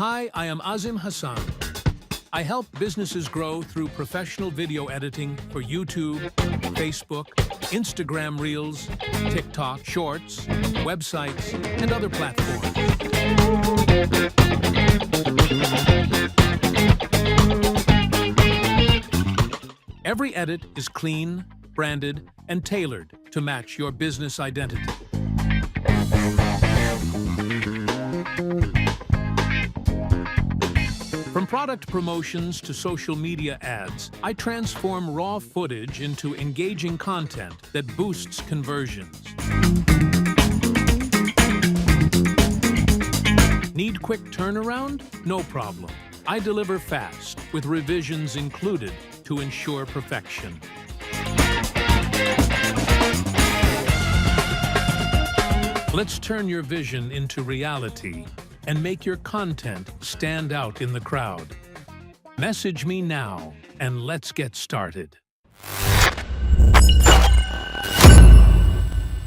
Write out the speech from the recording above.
Hi, I am Azim Hassan. I help businesses grow through professional video editing for YouTube, Facebook, Instagram Reels, TikTok, Shorts, websites, and other platforms. Every edit is clean, branded, and tailored to match your business identity. From product promotions to social media ads, I transform raw footage into engaging content that boosts conversions. Need quick turnaround? No problem. I deliver fast, with revisions included to ensure perfection. Let's turn your vision into reality and make your content stand out in the crowd. Message me now, and let's get started.